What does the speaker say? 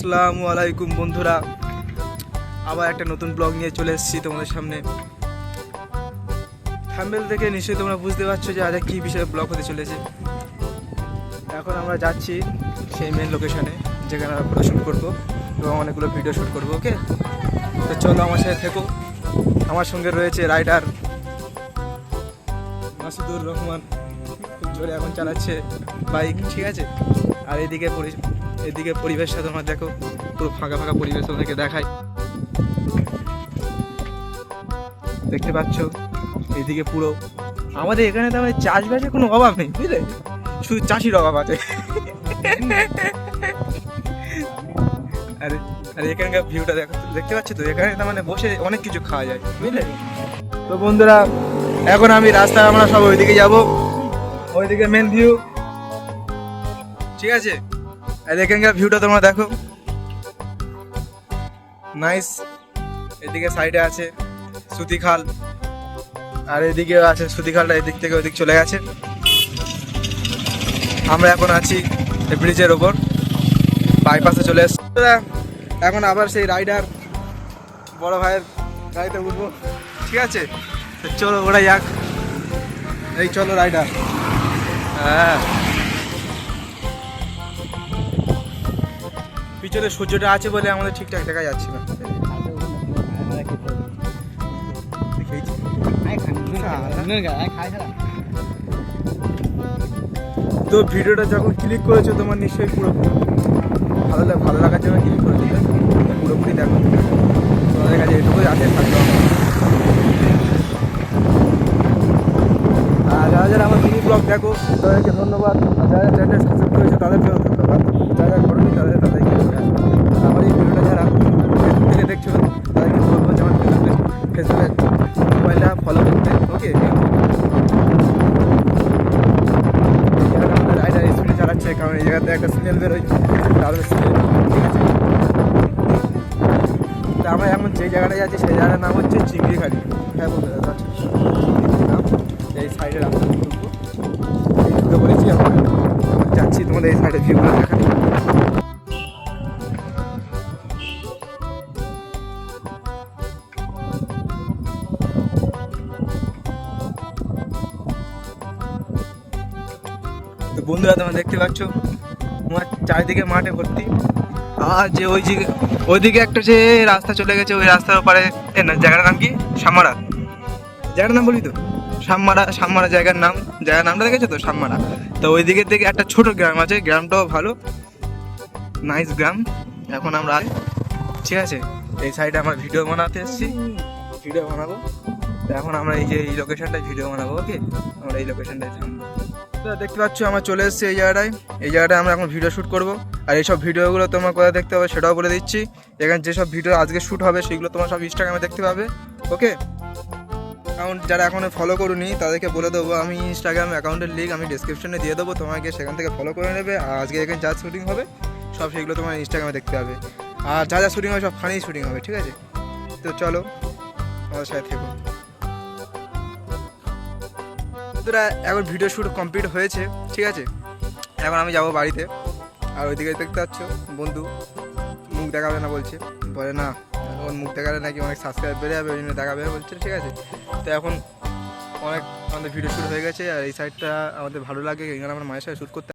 আসসালামু আলাইকুম বন্ধুরা, আবার একটা নতুন ব্লগ নিয়ে চলে এসেছি তোমাদের সামনে। থাম্বনেল থেকে নিশ্চয়ই তোমরা বুঝতে পারছো যে আজ কী বিষয়ে ব্লগ হতে চলেছে। এখন আমরা যাচ্ছি সেই মেন লোকেশনে যেখানে আমরা ফটো শ্যুট করবো এবং অনেকগুলো ভিডিও শ্যুট করবো। ওকে, তো চলো আমার সাথে থেকো। আমার সঙ্গে রয়েছে রাইডার মাসুদুর রহমান, খুব জোরে এখন চালাচ্ছে বাইক, ঠিক আছে। আর এদিকে পরিবেশটা তোমরা দেখো, পুরো ফাঁকা ফাঁকা পরিবেশ তোমাদেরকে দেখায়, দেখতে পাচ্ছ। এদিকে পুরো আমাদের এখানে তো আমাদের চাষবাসের কোনো অভাব নেই, বুঝলে, শুধু চাষির অভাব আছে। আরে এখানকার ভিউটা দেখো, দেখতে পাচ্ছ তো, এখানে তার মানে বসে অনেক কিছু খাওয়া যায়, বুঝলে। তো বন্ধুরা, এখন আমি রাস্তায় আমরা সব ওইদিকে যাবো, ওইদিকে মেন ভিউ, ঠিক আছে। আর এখানকার ভিউটা তোমরা দেখো, নাইস। এদিকে সাইডে আছে সুতি খাল, আর এদিকে আছে সুতি খালটা, এদিক থেকে ওইদিক চলে গেছে। আমরা এখন আছি ব্রিজের ওপর, বাইপাসে চলে এসছি। এখন আবার সেই রাইডার বড় ভাইয়ের গাড়িতে উঠবো, ঠিক আছে। তো চলো ওরা যাক, এই চলো রাইডার। হ্যাঁ, পিছনে সূর্যটা আছে বলে আমাদের ঠিকঠাক দেখা যাচ্ছে না। তো ভিডিওটা যখন ক্লিক করেছো তোমার নিশ্চয়ই পুরো ভালো লাগার জন্য ক্লিক করেছো, পুরোপুরি দেখো। তোমাদের কাছে এটুকুই আছে থাকবে। আর যারা যারা আমার মিনি ব্লগ দেখো তাদেরকে ধন্যবাদ, আর যারা চ্যানেল সাবস্ক্রাইব করেছে তাদেরকেও ধন্যবাদ, যারা করোনি তাদেরকে আমার এই ভিডিওটা যারা ফেসবুক থেকে দেখছো তাদেরকে বলবো যে আমার ফেসবুকে মোবাইলটা ফলো করতে। ওকে, আমাদের রাইডার স্পিডে চালাচ্ছে, কারণ এই জায়গাতে একটা স্মেল বেরোয়, তাহলে স্মেল, ঠিক আছে। তা আমরা এখন যে জায়গাটায় যাচ্ছি সেই জায়গাটার নাম হচ্ছে চিংড়িঘাটি। হ্যাঁ বন্ধুরা, নাম এই সাইডে রাস্তা ঢুকবো, ঢুকে পড়েছি, আমরা যাচ্ছি তোমাদের এই সাইডে ভিউগুলো দেখাতে। তো বন্ধুরা, তোমরা দেখতে পাচ্ছ তোমার চারিদিকে মাঠে ভর্তি। আর যে ওইদিকে একটা যে রাস্তা চলে গেছে, ওই রাস্তার ওপারে জায়গাটার নাম কি, শ্যামমারা। জায়গাটার নাম বলি তো, শ্যামমারা জায়গার নামটা দেখেছো তো, শ্যামমারা। তো ওই দিকের থেকে একটা ছোট গ্রাম আছে, গ্রামটাও ভালো, নাইস গ্রাম। এখন আমরা, ঠিক আছে, এই সাইডে আমরা ভিডিও বানাতে এসেছি, ভিডিও বানাবো। তো এখন আমরা এই যে এই লোকেশনটায় ভিডিও বানাবো। ওকে, আমরা এই লোকেশনটায় থামবো। তো দেখতে পাচ্ছ আমরা চলে এসেছি এই জায়গাটায় আমরা এখন ভিডিও শ্যুট করবো। আর এইসব ভিডিওগুলো তোমার কোথায় দেখতে হবে সেটাও বলে দিচ্ছি। এখানে যেসব ভিডিও আজকে শ্যুট হবে সেগুলো তোমার সব ইনস্টাগ্রামে দেখতে পাবে। ওকে, কারণ যারা এখনও ফলো করুনি তাদেরকে বলে দেবো, আমি ইনস্টাগ্রাম অ্যাকাউন্টের লিঙ্ক আমি ডিসক্রিপশনে দিয়ে দেবো, তোমাকে সেখান থেকে ফলো করে নেবে। আর আজকে এখানে যা শ্যুটিং হবে সব সেগুলো তোমার ইনস্টাগ্রামে দেখতে পাবে। আর যা যা শ্যুটিং হবে সব ফানি শ্যুটিং হবে, ঠিক আছে। তো চলো আমাদের সাথে থেকো। তোরা এখন ভিডিও শ্যুট কমপ্লিট হয়েছে, ঠিক আছে। এখন আমি যাবো বাড়িতে। আর ওইদিকে দেখতে পাচ্ছ বন্ধু মুখ দেখাবে না বলছে, বলে না ওর মুখ দেখালে নাকি অনেক সাবস্ক্রাইব বেড়ে যাবে, ওই জন্য দেখাবে বলছে, ঠিক আছে। তো এখন অনেক আমাদের ভিডিও শ্যুট হয়ে গেছে। আর এই সাইডটা আমাদের ভালো লাগে, এখানে আমরা মায়ের সাথে শ্যুট করতে